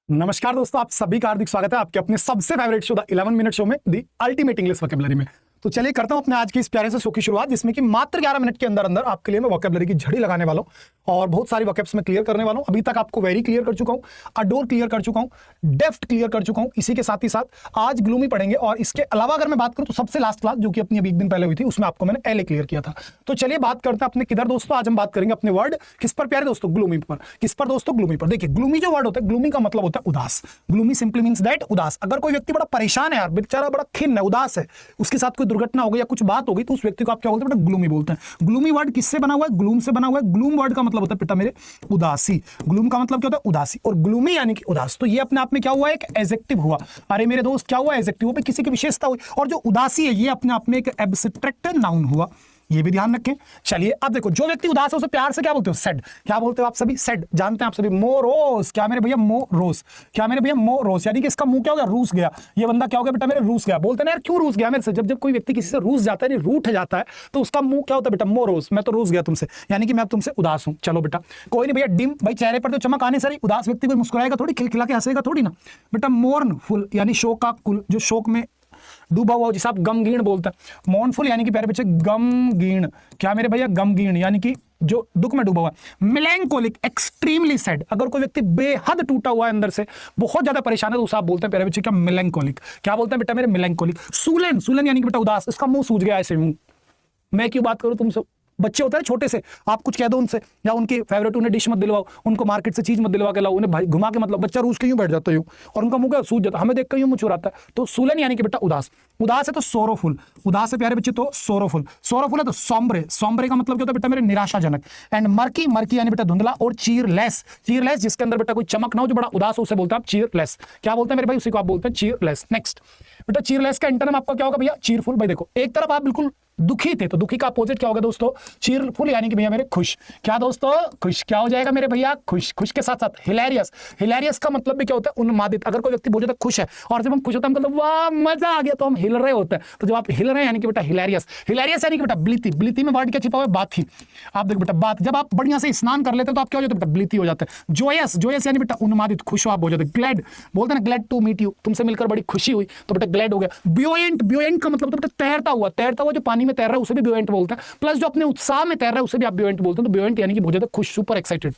नमस्कार दोस्तों, आप सभी का हार्दिक स्वागत है आपके अपने सबसे favourite show the 11 minute show में दी अल्टीमेट इंग्लिश वोकैबुलरी में। तो चलिए करता हूं अपने आज के इस प्यारे से शो की शुरुआत, जिसमें कि मात्र 11 मिनट के अंदर अंदर आपके लिए मैं वोकैबुलरी की झड़ी लगाने वाला हूं और बहुत सारी वोकैब्स में क्लियर करने वाला हूं। अभी तक आपको वेरी क्लियर कर चुका हूं, अडोर क्लियर कर चुका हूं, डेफ्ट क्लियर कर चुका हूं। इसी के साथ ही साथ आज ग्लूमी पढ़ेंगे और इसके अलावा अगर मैं बात करूं तो सबसे लास्ट क्लास जो कि अपनी अभी एक दिन पहले हुई थी उसमें आपको मैंने एलए क्लियर किया था। तो चलिए बात करते हैं अपने किधर दोस्तों। आज हम बात करेंगे अपने वर्ड किस पर प्यारे दोस्तों, ग्लूमी पर। किस पर दोस्तों? ग्लूमी पर। देखिए ग्लूमी जो वर्ड होता है, ग्लूमी का मतलब होता है उदास। ग्लूमी सिंपली मींस दैट उदास। अगर कोई व्यक्ति बड़ा परेशान है यार, बेचारा बड़ा खिन्न है, उदास है, उसके साथ कोई दुर्घटना हो गई या कुछ बात हो गई, तो उस व्यक्ति को आप क्या बोलते हैं? बेटा ग्लूमी बोलते हैं। ग्लूमी वर्ड किससे बना हुआ है? ग्लूम से बना हुआ है। ग्लूम वर्ड का मतलब होता है बेटा मेरे उदासी। ग्लूम का मतलब क्या होता है? उदासी। और ग्लूमी यानी कि उदास। तो ये अपने आप में क्या हुआ? एक एडजेक्टिव हुआ। अरे मेरे दोस्त क्या हुआ? एडजेक्टिव पे किसी की विशेषता हुई। और जो उदासी है ये अपने आप में एक एब्स्ट्रैक्ट नाउन हुआ, ये भी ध्यान रखें। चलिए अब देखो, जो व्यक्ति उदास है उसे प्यार से क्या बोलते हो? सेड। क्या बोलते हो आप सभी? सेड। जानते हैं आप सभी? मोरोस। क्या मेरे भैया? मोरोस। क्या मेरे भैया? मोरोस। यानी कि इसका मुंह क्या हो गया? रूस गया। ये बंदा क्या हो गया बेटा मेरे? रूस गया। बोलते हैं यार क्यों रूस गया मेरे से? जब कोई व्यक्ति किसी से रूस जाता है, रूठ जाता है, तो उसका मुंह क्या होता है बेटा? मोरोस। मैं तो रूस गया तुमसे, यानी कि मैं तुमसे उदास हूं। चलो बेटा कोई नहीं भैया। डिम भाई, चेहरे पर तो चमक आने से उदास व्यक्ति को मुस्कुराएगा थोड़ी, खिलखिला के हंसेगा थोड़ी ना बेटा। मोर्नफुल यानी शोक का कुल, जो शोक में डूबा हुआ, जिसे आप गमगीन बोलते हैं। मौनफुल यानी कि प्यारे बच्चे गमगीन। क्या मेरे भैया? गमगीन यानी कि जो दुख में डूबा हुआ है। मिलैंकोलिक एक्सट्रीमली सैड। अगर कोई व्यक्ति बेहद टूटा हुआ है अंदर से, बहुत ज्यादा परेशान है, तो उसे आप बोलते हैं प्यारे बच्चे क्या? मिलैंकोलिक। क्या बोलते हैं बेटा मेरे? मिलैंकोलिक। सूलन। सूलन यानी कि बेटा उदास। इसका मुंह सूज गया ऐसे मुंह। मैं क्यों बात करूं तुमसे? बच्चे होते हैं छोटे से, आप कुछ कह दो उनसे, या उनकी फेवरेट उन्हें डिश मत दिलवाओ, उनको मार्केट से चीज मत दिलवा के लाओ, उन्हें भाई घुमा के मतलब बच्चा रूस के यूं बैठ जाता है और उनका मुंह क्या सूज जाता है, हमें देख कर यूं मुंह चुराता है। तो सूलन यानी कि बेटा उदास। उदास है तो सोरोफुल। उदास है प्यारे बच्चे तो सोरोफुल। सोरोफुल है तो सॉम्ब्रे। सॉम्ब्रे का मतलब क्या होता है बेटा मेरे? निराशाजनक। And murky. मर्की यानी बेटा धुंधला। और चीयरलेस। चीयरलेस जिसके अंदर बेटा कोई चमक ना हो, जो बड़ा उदास हो, उसे बोलते हैं आप चीयरलेस। क्या बोलते हैं मेरे भाई? उसी को आप बोलते हैं चीयरलेस। नेक्स्ट बेटा चीयरलेस का इंटरनम आपका क्या होगा भैया? चीयरफुल। भाई देखो, एक तरफ आप बिल्कुल दुखी थे, तो दुखी का अपोजिट क्या होगा दोस्तों? चीयरफुल यानी कि भैया मेरे खुश। क्या दोस्तों? खुश। क्या हो जाएगा मेरे भैया? खुश। खुश के साथ साथ हिलेरियस। हिलेरियस का मतलब भी क्या होता है? उन्मादित। अगर कोई व्यक्ति बहुत ज्यादा खुश है और जब हम खुश होते हैं, हम कहते हैं वाह मजा आ गया, तो हम हिल रहे होते हैं। तो जब आप हिल रहे हैं यानी कि बेटा हिलेरियस। हिलेरियस यानी कि बेटा ब्लीती। ब्लीती में वर्ड क्या छिपा हुआ है? बात ही। आप देखो बेटा बात, जब आप बढ़िया से स्नान कर लेते हैं तो आप क्या हो जाते हैं बेटा? ब्लीती हो जाते हैं। जोयस। जोयस यानी बेटा उन्मादित, खुश हो आप हो जाते हैं। ग्लैड बोलते हैं ना, ग्लैड टू मीट यू, तुमसे मिलकर बड़ी खुशी हुई, तो बेटा ग्लैड हो गया। ब्योएंट। ब्योएंट का मतलब बेटा तैरता हुआ। तैरता हुआ जो पानी में तैर रहा है उसे भी ब्योएंट बोलते हैं। प्लस जो अपने उत्साह में तैर रहा है उसे भी आप ब्योएंट बोलते हैं। तो ब्योएंट यानी कि बहुत ज्यादा खुश, सुपर एक्साइटेड।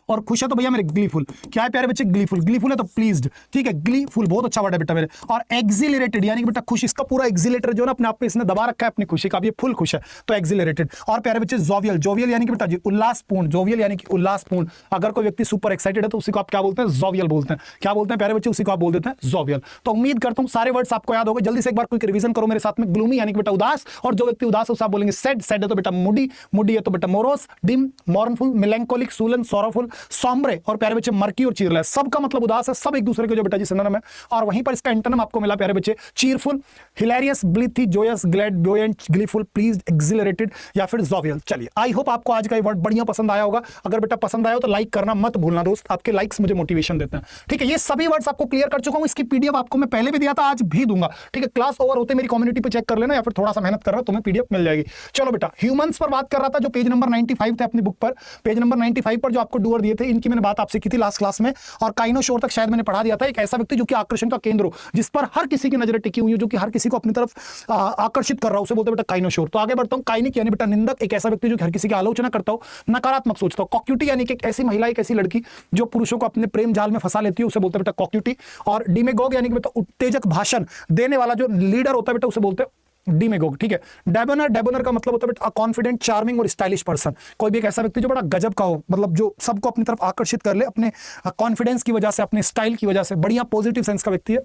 और खुश है तो भैया मेरे ग्लीफुल। क्या है प्यारे बच्चे? ग्लीफुल। ग्लीफुल है तो प्लीज्ड। ठीक है, ग्लीफुल बहुत अच्छा वर्ड है बेटा मेरे। और एक्सिलरेटेड यानी कि बेटा खुश। इसका पूरा एक्सिलेटर जो ना अपने आप पे इसने दबा रखा है अपनी खुशी का, अब ये फुल खुश है, तो एक्सिलरेटेड। और प्यारे बच्चे जोवियल। जोवियल यानी कि बेटा जी उल्लासपूर्ण। जोवियल यानी कि उल्लासपूर्ण। अगर कोई व्यक्ति सुपर एक्साइटेड है तो उसी को आप क्या बोलते हैं? जोवियल बोलते हैं। क्या बोलते हैं प्यारे बच्चे? उसी को आप बोल देते हैं जोवियल। तो उम्मीद करता हूं सारे वर्ड्स आपको याद हो गए। जल्दी से एक बार क्विक रिवीजन करो मेरे साथ में। ग्लूमी यानी कि बेटा उदास, और जो व्यक्ति उदास है उसे आप बोलेंगे सेड। सेड है तो बेटा मूडी। मूडी है तो बेटा मोरोस। डिम, मॉर्नफुल, मिलैंकोलिक, सूलन, सोरोफुल, सॉम्ब्रे, और प्यारे बच्चे मर्की और चीयरलेस। सबका मतलब उदास है, सब एक दूसरे के जो बेटा जी सिनोनिम है। और वहीं पर इसका इंटरनम आपको मिला प्यारे बच्चे cheerful, hilarious, blithe, joyous, glad, buoyant, gleeful, pleased, exhilarated या फिर जोवियल। चलिए आई होप आपको आज का ये वर्ड बढ़िया पसंद आया होगा। अगर बेटा पसंद आया हो तो लाइक करना मत भूलना दोस्त, आपके लाइक्स मुझे मोटिवेशन देते हैं। ठीक है, ये सभी वर्ड्स आपको क्लियर कर चुका हूं। इसकी पीडीएफ आपको मैं पहले भी दिया था, आज भी दूंगा। ठीक है, क्लास ओवर होते मेरी कम्युनिटी पे चेक कर लेना, या फिर थोड़ा सा मेहनत कर रहा तुम्हें पीडीएफ मिल जाएगी। चलो बेटा ह्यूमंस पर बात कर रहा था, जो पेज नंबर 95 थे अपनी बुक पर। पेज नंबर 95 पर जो आपको डूअर दिए थे, इनकी मैंने बात आपसे की थी लास्ट क्लास में, और काइनोशोर तक शायद मैंने पढ़ा दिया था। एक ऐसा व्यक्ति जो कि आकर्षण का केंद्र हो, जिस पर हर किसी की नजरें टिकी हुई हो, जो कि हर किसी को अपनी तरफ आकर्षित कर रहा हो, उसे बोलते हैं बेटा काइनोशोर। तो आगे बढ़ता हूं। काइनिक यानी बेटा निंदक। एक ऐसा व्यक्ति जो हर किसी की आलोचना करता हो, नकारात्मक सोचता हो। कॉक्यूटी यानी कि एक ऐसी महिला, एक ऐसी लड़की जो पुरुषों को अपने प्रेम जाल में फंसा लेती है, उसे बोलते हैं बेटा कॉक्यूटी। और डिमेगोग यानी कि बेटा उत्तेजक भाषण देने वाला जो लीडर होता है बेटा, उसे बोलते हैं डिमेगोग। ठीक है, डेबोनर। डेबोनर का मतलब होता है कॉन्फिडेंट, चार्मिंग और स्टाइलिश पर्सन। कोई भी एक ऐसा व्यक्ति जो बड़ा गजब का हो, मतलब जो सबको अपनी तरफ आकर्षित कर ले अपने कॉन्फिडेंस की वजह से, अपने स्टाइल की वजह से, बढ़िया पॉजिटिव सेंस का व्यक्ति है,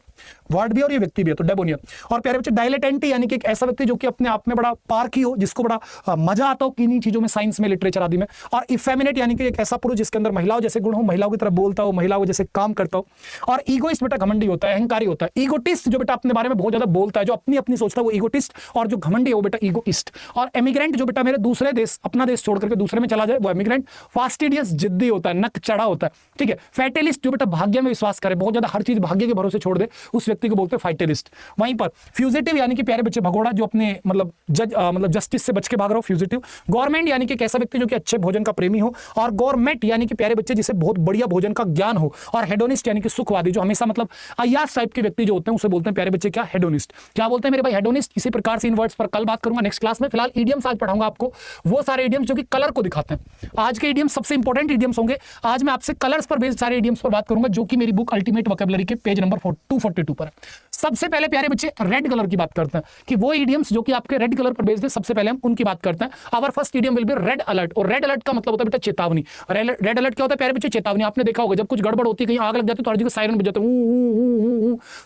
वर्ड भी और ये व्यक्ति भी है, तो डेबोनियर। और प्यारे बच्चे डायलेटेंटी यानी कि एक ऐसा व्यक्ति जो कि अपने आप में बड़ा पारखी हो, जिसको बड़ा मजा आता हो किन्हीं चीजों में, साइंस में, लिटरेचर आदि में। और इफेमिनेट यानी कि एक ऐसा पुरुष जिसके अंदर महिलाओं जैसे गुण हो, महिलाओं की तरफ बोलता हो, महिलाओं जैसे काम करता हो। और ईगोइस्ट बेटा घमंडी होता है, अहंकारी होता है। ईगोटिस्ट जो बेटा अपने बारे में बहुत ज्यादा बोलता है, जो अपनी अपनी सोचता है, वो ईगोटिस्ट इगोइस्ट, और जो घमंडी है वो बेटा ईगोइस्ट। और एमिग्रेंट जो बेटा मेरे दूसरे देश, अपना देश छोड़ करके दूसरे में चला जाए, वो एमिग्रेंट। फास्टिडियस जिद्दी होता है, नक चढ़ा होता है, ठीक है। फैटेलिस्ट जो बेटा भाग्य में विश्वास करे, बहुत ज्यादा हर चीज भाग्य के भरोसे छोड़ दे, उस व्यक्ति को बोलते हैं फाइटेलिस्ट। वहीं पर फ्यूजिटिव यानी कि प्यारे बच्चे भगोड़ा, जो अपने मतलब जस्टिस से बच के भाग रहा हो, फ्यूजिटिव। गवर्नमेंट यानी कि कैसा व्यक्ति जो कि अच्छे भोजन का प्रेमी हो, और गवर्नमेंट यानी कि प्यारे बच्चे जिसे बहुत बढ़िया भोजन का ज्ञान हो। और हेडोनिस्ट यानी कि सुखवादी, जो हमेशा मतलब अय्याश टाइप के व्यक्ति जो होते हैं उसे बोलते हैं प्यारे बच्चे क्या, हेडोनिस्ट। क्या बोलते हैं मेरे भाई, हेडोनिस्ट। इसी प्रकार से इन वर्ड्स पर कल बात करूंगा नेक्स्ट क्लास में। फिलहाल इडियम्स आज पढ़ाऊंगा आपको, वो सारे इडियम्स जो कि कलर को दिखाते हैं। आज के इडियम्स सबसे इंपॉर्टेंट इडियम्स होंगे। आज मैं आपसे कलर्स पर बेस्ड सारे इडियम्स पर बात करूंगा, जो कि मेरी बुक अल्टीमेट वोकैबुलरी के पेज नंबर 242 पर है। सबसे पहले प्यारे बच्चे रेड कलर की बात करते हैं, कि वो इडियम्स जो कि आपके रेड कलर पर बेस्ड है, सबसे पहले हम उनकी बात करते हैं। Our first idiom will be red alert. और रेड अलर्ट का मतलब होता है बेटा चेतावनी। रेड अलर्ट क्या होता है प्यारे बच्चे, चेतावनी। आपने देखा होगा जब कुछ गड़बड़ होती है, कहीं आग लग जाती है तो हर जगह सायरन बज जाता है,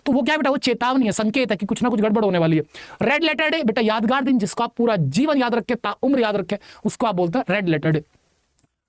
तो वो क्या बेटा, वो चेतावनी है, संकेत है कि कुछ ना कुछ गड़बड़ होने वाली है। रेड लेटर डे बेटा यादगार दिन, जिसको आप पूरा जीवन याद रखें, ताउम्र याद रखें, उसको आप बोलते हैं red letter day.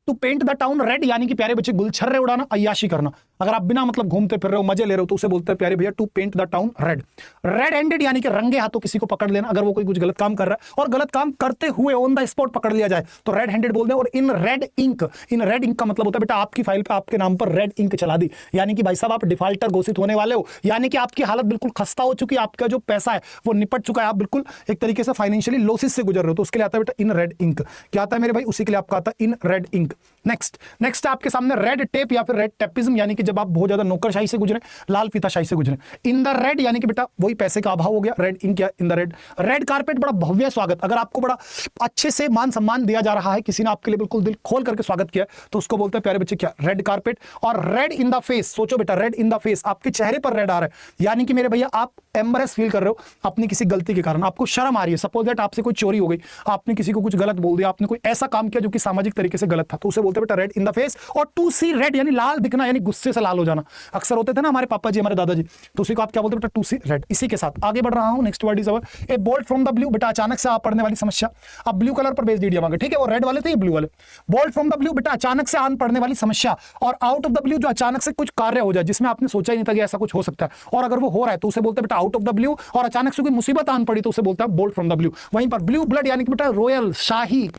To paint the town red यानी कि प्यारे बच्चे गुलछर्रे उड़ाना, अय्याशी करना। अगर आप बिना मतलब घूमते फिर रहे हो, मजे ले रहे हो, तो उसे बोलते हैं प्यारे भैया to paint the town red. Red handed यानी कि रंगे हाथों किसी को पकड़ लेना, अगर वो कोई कुछ गलत काम कर रहा है और गलत काम करते हुए ऑन द स्पॉट पकड़ लिया जाए तो रेड हैंडेड बोलते हैं। और in red ink, in red ink का मतलब होता है बेटा आपकी फाइल पे आपके नाम पर रेड इंक चला दी, यानी कि भाई साहब आप डिफॉल्टर घोषित होने वाले हो, यानी कि आपकी हालत बिल्कुल खस्ता हो चुकी है, आपका जो पैसा है वो निपट चुका है, आप बिल्कुल एक तरीके से फाइनेंशियली लॉसेस से गुजर रहे हो, तो उसके लिए आता है बेटा इन रेड इंक। क्या आता है मेरे भाई, उसी के लिए आपका आता है इन रेड इंक। नेक्स्ट आपके सामने रेड टेप या फिर रेड टेपिज्म, यानी कि जब आप बहुत ज्यादा नौकरशाही से गुजरे, लाल फीताशाही से गुजरे। इन द रेड यानी कि बेटा वही पैसे का अभाव हो गया, रेड इंक या in the red. Red carpet बड़ा भव्य स्वागत, अगर आपको बड़ा अच्छे से मान सम्मान दिया जा रहा है, किसी ने आपके लिए बिल्कुल दिल खोल करके स्वागत किया, तो उसको बोलते हैं प्यारे बच्चे क्या, रेड कारपेट। और रेड इन द फेस, सोचो बेटा रेड इन द फेस, आपके चेहरे पर रेड आ रहा है, यानी कि मेरे भैया आप एम्बरेस फील कर रहे हो अपनी किसी गलती के कारण, आपको शर्म आ रही है। सपोज दैट आपसे कोई चोरी हो गई, आपने किसी को कुछ गलत बोल दिया, आपने कोई ऐसा काम किया जो कि सामाजिक तरीके से गलत था, तो उसे बोलते हैं बेटा रेड इन द फेस। और टू सी रेड यानी लाल दिखना, यानी गुस्से से लाल हो जाना। अक्सर होते थे ना हमारे पापा जी, हमारे दादाजी, तो उसी को आप क्या बोलते हैं बेटा, टू सी रेड। इसी के साथ आगे बढ़ रहा हूं, next word is our A bolt from the blue. बेटा अचानक से आप पढ़ने वाली समस्या, अब ब्लू कलर पर बेस्ड इडियम आ गए, ठीक है, वो रेड वाले थे, ये ब्लू वाले। बोल्ट फ्रॉम द ब्लू बेटा अचानक से आन पढ़ने वाली समस्या, और आउट ऑफ द ब्लू जो अचानक से कुछ कार्य हो जाए जिसमें आपने सोचा ही नहीं था कि ऐसा कुछ हो सकता है, और अगर वो हो रहा है तो उसे बोलते हैं बेटा आउट ऑफ द ब्लू। और अचानक से कोई मुसीबत आन पड़ी तो उसे बोलता है बोल्ट फ्रॉम द ब्लू। वहीं पर ब्लू ब्लड यानी कि बेटा रॉयल, शाही,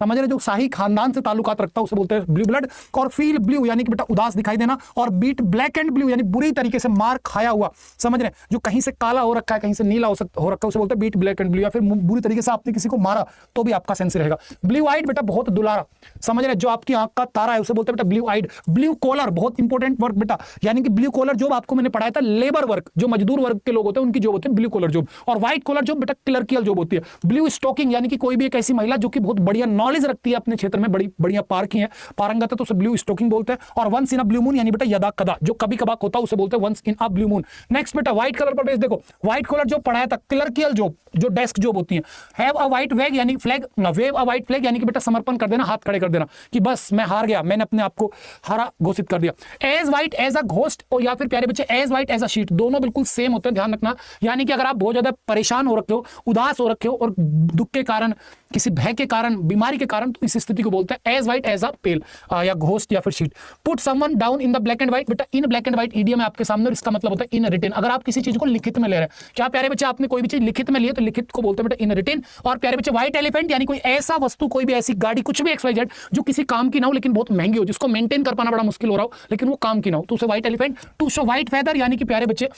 समझ रहे, जो शाही खानदान से ताल्लुकात रखता है उसे बोलते हैं ब्लू ब्लड। और फील ब्लू यानी कि बेटा उदास दिखाई देना। और बीट ब्लैक एंड ब्लू यानी बुरी तरीके से मार खाया हुआ, समझ रहे, जो कहीं से काला हो रखा है, कहीं से नीला हो रखा है, उसे बोलते हैं बीट ब्लैक एंड ब्लू। या फिर बुरी तरीके से आपने किसी को मारा तो भी आपका सेंस रहेगा। ब्लू आइड बेटा बहुत दुलारा, समझ रहे, जो आपकी आंख का तारा है उसे बोलते हैं बेटा ब्लू आइड। ब्लू कॉलर बहुत इंपॉर्टेंट वर्क बेटा, यानी कि ब्लू कॉलर जॉब आपको मैंने पढ़ाया था, लेबर वर्क, जो मजदूर वर्ग के लोग होते हैं उनकी जॉब होती है ब्लू कॉलर जॉब। और व्हाइट कॉलर जॉब बेटा क्लर्कियल जॉब होती है। ब्लू स्टॉकिंग यानी कि कोई भी एक ऐसी महिला जो कि बहुत बढ़िया नॉलेज रखती है अपने क्षेत्र में, बड़ी बढ़िया पारखी है, पारंगत है, तो उसे ब्लू स्टॉकिंग बोलते हैं। और once in a blue moon यानी बेटा यदा कदा, जो कभी कभार होता है उसे बोलते हैं once in a blue moon. Next बेटा व्हाइट कलर पर बेस देखो, व्हाइट कलर जो पढ़ाया था क्लर्कियल जॉब, जो डेस्क जॉब होती है। हैव अ व्हाइट वेग यानी flag, wave a white flag यानी कि बेटा समर्पण कर देना, हाथ खड़े कर देना कि बस मैं हार गया, मैंने अपने आप को हारा घोषित कर दिया। As white as a ghost, और या फिर प्यारे बच्चे as white as a sheet, दोनों बिल्कुल सेम होते हैं, ध्यान रखना। यानी कि अगर आप बहुत ज्यादा परेशान हो रखे हो, उदास हो रखे हो, और दुख के कारण, किसी भय के कारण, बीमारी के कारण, तो इस स्थिति को बोलते हैं एज व्हाइट एज अ पेल या घोस्ट या फिर sheet. Put someone down in the black and white, बेटा इन ब्लैक एंड व्हाइट इडियम है आपके सामने, और इसका मतलब होता है इन रिटन। अगर आप किसी चीज को लिखित में ले रहे हैं, क्या प्यारे बच्चे आपने कोई भी चीज लिखित में ली है तो लिखित को बोलते हैं बेटा इन रिटन। और प्यारे बच्चे व्हाइट एलिफेंट यानी कोई ऐसा वस्तु, कोई भी ऐसी गाड़ी, कुछ भी XYZ जो किसी काम की ना हो लेकिन बहुत महंगी हो, जिसको मेंटेन कर पाना बड़ा मुश्किल हो रहा हो, लेकिन वो काम की ना हो, तो उसे white elephant. To show white feather यानी कि प्यारे बच्चे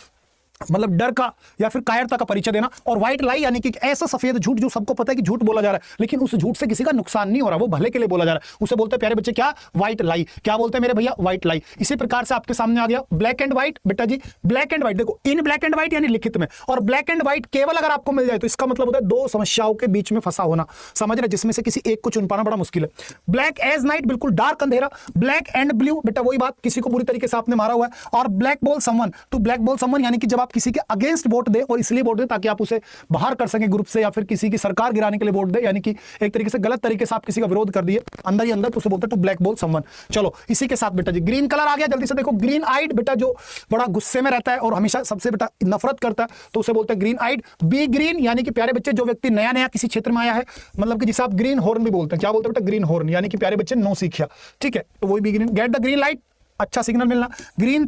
मतलब डर का या फिर कायरता का परिचय देना। और व्हाइट लाई यानी कि ऐसा सफेद झूठ जो सबको पता है कि झूठ बोला जा रहा है, लेकिन उस झूठ से किसी का नुकसान नहीं हो रहा, वो भले के लिए बोला जा रहा है, उसे बोलते हैं प्यारे बच्चे क्या, व्हाइट लाई। क्या बोलते हैं मेरे भैया, व्हाइट लाई। इसी प्रकार से आपके सामने आ गया ब्लैक एंड व्हाइट। बेटा जी ब्लैक एंड व्हाइट देखो, इन ब्लैक एंड व्हाइट यानी लिखित में, और ब्लैक एंड व्हाइट केवल अगर आपको मिल जाए तो इसका मतलब होता है दो समस्याओं के बीच में फंसा होना, समझ रहे, जिसमें से किसी एक को चुन पाना बड़ा मुश्किल है। ब्लैक एज नाइट बिल्कुल डार्क अंधेरा। ब्लैक एंड ब्लू बेटा वही बात, किसी को बुरी तरीके से आपने मारा हुआ है। और ब्लैक बॉल समवन, तो ब्लैक बॉल समवन यानी कि जब आप किसी के अगेंस्ट वोट दे, और इसलिए वोट दे ताकि आप उसे बाहर कर सकें ग्रुप से, या फिर किसी की सरकार गिराने के लिए वोट दे, यानी कि एक तरीके से गलत तरीके से आप किसी का विरोध कर दिए अंदर ही अंदर, तो उसे बोलते हैं टू ब्लैक बॉल समवन। चलो इसी के साथ बेटा जी ग्रीन कलर आ गया, जल्दी से देखो। ग्रीन आइड बेटा जो बड़ा गुस्से में रहता है और हमेशा सबसे बेटा नफरत करता है, तो उसे बोलते हैं ग्रीन आइड। बी ग्रीन यानी कि प्यारे बच्चे जो व्यक्ति नया नया किसी क्षेत्र में आया है, मतलब कि जिसे आप ग्रीन हॉर्न भी बोलते हैं। क्या बोलते हैं बेटा, ग्रीन हॉर्न, यानी कि प्यारे बच्चे नौ सीखिया, ठीक है, तो वही be green. Get the green light, अच्छा सिग्नल मिलना। ग्रीन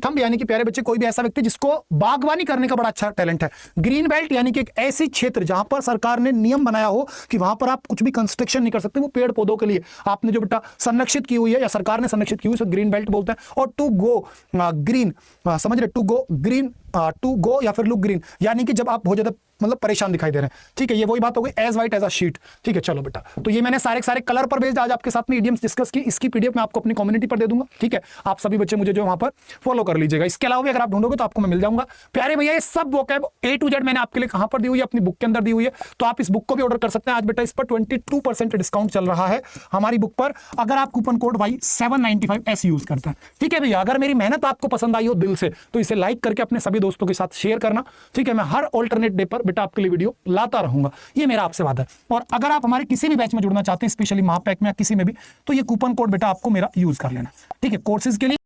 थंब यानी कि प्यारे बच्चे कोई भी ऐसा व्यक्ति जिसको बागवानी करने का बड़ा अच्छा टैलेंट है। ग्रीन बेल्ट यानी कि एक ऐसी क्षेत्र जहां पर सरकार ने नियम बनाया हो कि वहां पर आप कुछ भी कंस्ट्रक्शन नहीं कर सकते, वो पेड़ पौधों के लिए आपने जो बेटा संरक्षित की हुई है या सरकार ने संरक्षित की हुई, उसे ग्रीन बेल्ट बोलते हैं। और टू गो ग्रीन, समझ रहे, to go green, to go या फिर लुक ग्रीन यानी कि जब आप बहुत ज्यादा मतलब परेशान दिखाई दे रहे हैं, ठीक है, ये वही बात हो गई as white as a sheet, ठीक है। चलो बेटा, तो ये मैंने सारे कलर पर बेस्ड आज आपके साथ में इडियम्स डिस्कस की, इसकी पीडीएफ मैं आपको अपनी कम्युनिटी पर दे दूंगा, ठीक है। आप सभी बच्चे मुझे जो वहां पर फॉलो कर लीजिएगा। इसके अलावा भी अगर आप ढूंढोगे तो आपको मैं मिल जाऊंगा। प्यारे भैया, ये सब वोकैब A to Z मैंने आपके लिए कहां पर दी हुई है, अपनी बुक के अंदर दी हुई है, तो आप इस बुक को भी ऑर्डर कर सकते हैं। आज बेटा इस पर 22% डिस्काउंट चल रहा है हमारी बुक पर, अगर आप कूपन कोड भाई 795S यूज करते हैं, ठीक है भैया। अगर मेरी मेहनत आपको पसंद आई हो दिल से, तो इसे लाइक करके अपने सभी दोस्तों के साथ शेयर करना, ठीक है। मैं हर ऑल्टरनेट डे पर बेटा आपके लिए वीडियो लाता रहूंगा, ये मेरा आपसे वादा है। और अगर आप हमारे किसी भी बैच में जुड़ना चाहते हैं, स्पेशली महापैक में या किसी में भी, तो ये कूपन कोड बेटा आपको मेरा यूज कर लेना, ठीक है, कोर्सेज के लिए।